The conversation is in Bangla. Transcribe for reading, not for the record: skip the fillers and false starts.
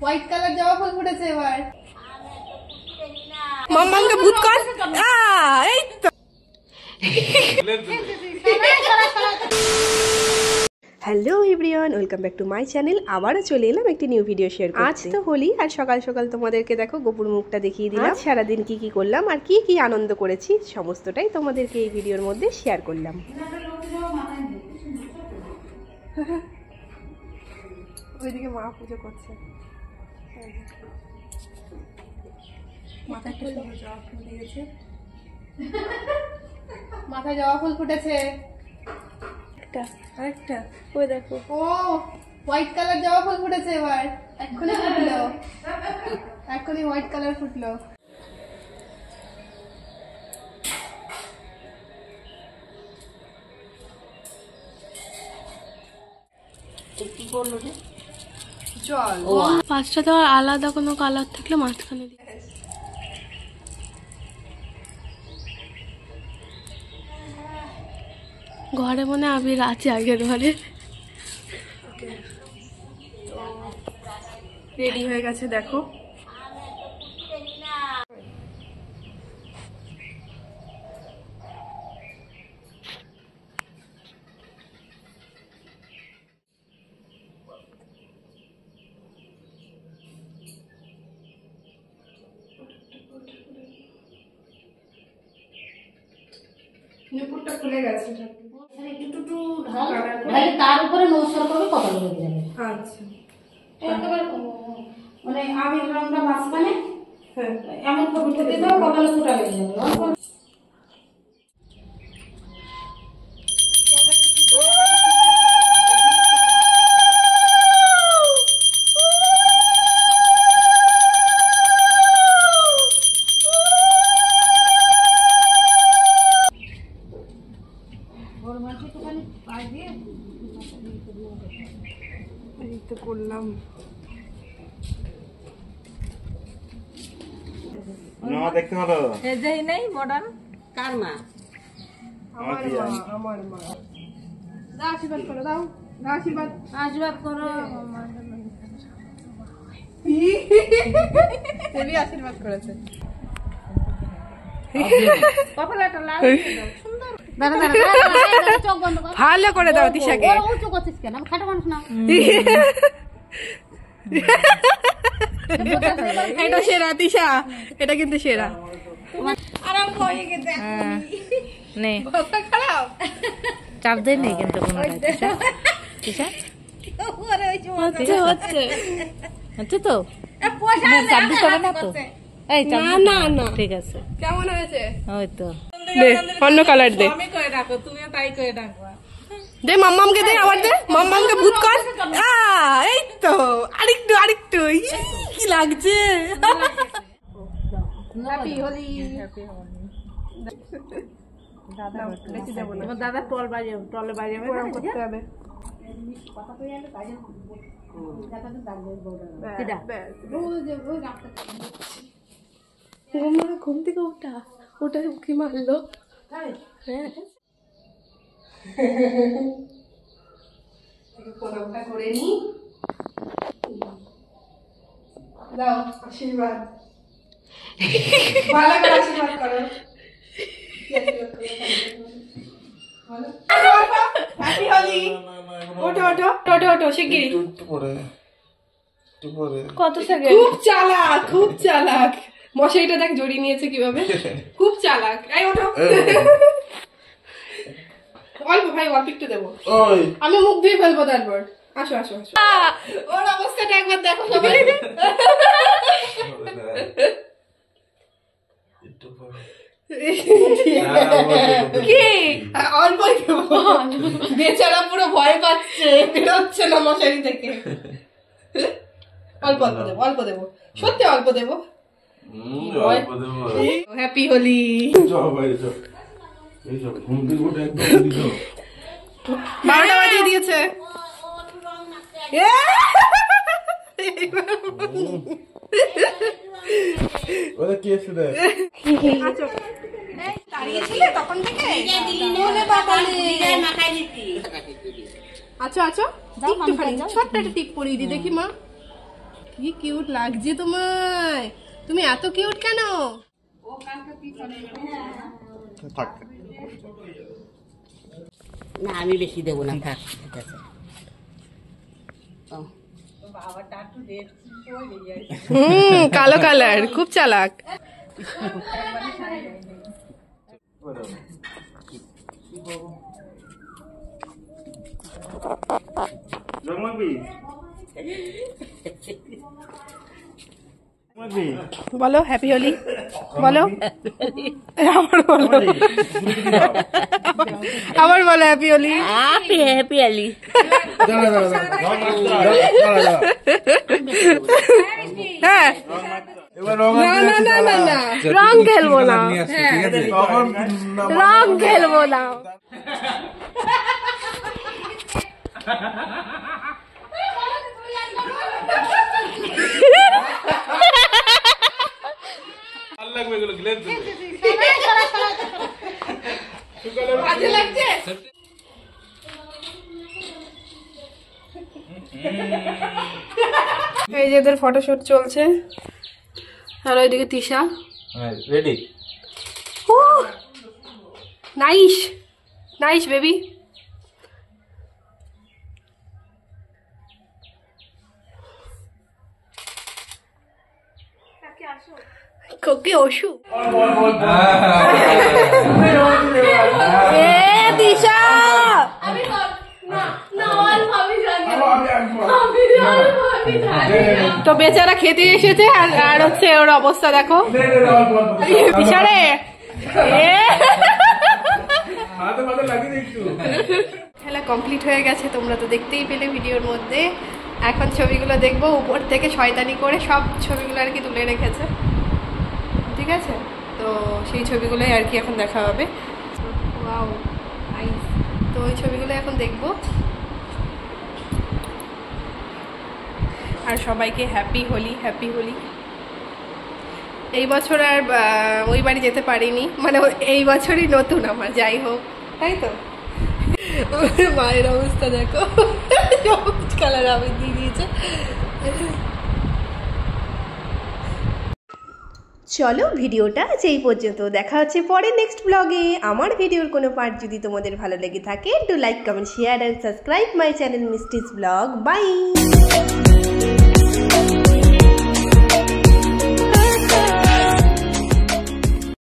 হোয়াইট কালার জবা ফুল ফুটেছে এবার। মাম্মাকে ভূত কর। এই তো hello everyone, welcome back to my channel. আবারও চলে এলাম একটি নিউ ভিডিও শেয়ার করতে। আজ তো হোলি, আর সকাল সকাল তোমাদেরকে দেখো গোপুর মুখটা দেখিয়ে দিলাম। সারাদিন কি কি করলাম আর কি কি আনন্দ করেছি সমস্তটাই তোমাদেরকে এই ভিডিওর মধ্যে শেয়ার করলাম। ওইদিকে মা পুজো করছে। মাথায় জবা ফুল ফুটেছে। আরেকটা ওই দেখো, ও হোয়াইট কালার জবা ফুল ফুটেছে এবার। এক্ষুনি ফুটলো, এক্ষুনি হোয়াইট কালার ফুটলো। কি করলো রে? জল। পাঁচটা দেওয়ার আলাদা কোনো কালার থাকলে মাঝখানে দিয়ে। ঘরে মনে আবির আছে আগের ঘরে। রেডি হয়ে গেছে দেখো। নুপুরটা খুলে গেছে, তার উপরে নমস্কার করবে, কথা বলে যাবে। আচ্ছা, একেবারে মানে আবির রংটা মাঝখানে এমন করে ফুটে দাও, কপালে ফুটা হয়ে যাবে। এই তো করলাম। দেখতে ভালো নেই মডার্ন কার মা? আমার মা, আমার মা। দাও আশীর্বাদ করো, দাও দাও আশীর্বাদ। আশীর্বাদ করো। দেবী আশীর্বাদ করেছে। কপালটা লাল সুন্দর। চোখ বন্ধ কর, ভালো করে দাও তিশাকে। উঁচু করছিস কেন? আমি খাটো মানুষ না। এটা সেরা তিশা, এটা কিন্তু সেরা। আরাম হয়ে গেছে। নেই খারাপ চাপ দেয় নেই কিন্তু কোনোটাই। তিশা হচ্ছে হচ্ছে তো চাপ দিতে হবে না তো? এই চাপ না না, ঠিক আছে। কেমন হয়েছে? ওই তো দে অন্য কালার দে। আমি করে রাখো, তুমিও তাই করে রাখবা। দে মাম্মামকে দে, আবার দে মাম্মামকে ভূত কর। এই তো আরেকটু আরেকটু। কি লাগছে। হ্যাপি হোলি। তোমার দাদা টল বাজে, টলে বাজে করতে হবে। ঘুম থেকে ওটা ওটা উঁকি মারলো। হ্যাঁ প্রণামটা করে নি। দাও আশীর্বাদ, ভালো করে আশীর্বাদ করো। হ্যাপি হোলি। ওঠো ওঠো ওঠো ওঠো শিগগিরি। কত সেকেন্ড? খুব চালাক, খুব চালাক। মশাইটা দেখ জড়িয়ে নিয়েছে কিভাবে, খুব চালাক। এই ওঠো। অল্প ভাই, অল্প একটু দেবো, আমি মুখ দিয়ে ফেলবো তারপর। আসো আসো আসো। ওর অবস্থাটা একবার দেখো সবাই। কি অল্পই দেবো, বেচারা পুরো ভয় পাচ্ছে, বেরোচ্ছে না মশারি থেকে। অল্প অল্প দেবো, অল্প দেবো, সত্যি অল্প দেবো। হ্যাপি হোলি। 12টা বাজিয়ে দিয়েছে। দাঁড়িয়েছিলে তখন থেকে? আচ্ছা আচ্ছা একটুখানি ছোট্ট একটা টিপ পরিয়ে দি দেখি মা, কি কিউট লাগছে তোমায়, তুমি এত কিউট কেন? থাক না আমি বেশি দেবো না, থাক ঠিক আছে। কালো কালার, খুব চালাক। বলো হ্যাপি হোলি, বলো আবার বলো, আবার বলো হ্যাপি হোলি। হ্যাপি হ্যাপি আলি। হ্যাঁ না না না না না, রং খেলবো না, রং খেলবো না। এই যে এদের ফটোশুট চলছে, আর ওইদিকে Tisha ready. Nice nice baby. কোকে ওশু এ দিশা, তো বেচারা খেতে এসেছে আর হচ্ছে ওর অবস্থা দেখো। দিশারে খেলা কমপ্লিট হয়ে গেছে, তোমরা তো দেখতেই পেলে ভিডিওর মধ্যে। এখন ছবিগুলো দেখবো, উপর থেকে শয়তানি করে সব ছবিগুলো আর কি তুলে রেখেছে, ঠিক আছে? তো সেই ছবিগুলোই আর কি এখন দেখা হবে। ওয়াও নাইস, তো ওই ছবিগুলো এখন দেখবো। আর সবাইকে হ্যাপি হোলি, হ্যাপি হোলি। এই বছর আর ওই বাড়ি যেতে পারিনি, মানে এই বছরই নতুন আমার, যাই হোক, তাই তো। মায়ের অবস্থা দেখো, সবুজ কালার আবির দিয়ে দিয়েছে। চলো ভিডিওটা এই পর্যন্ত, দেখা হচ্ছে পরে নেক্সট ব্লগে। আমার ভিডিওর কোনো পার্ট যদি তোমাদের ভালো লেগে থাকে, do like comment share and subscribe my channel Mishti's blog. By.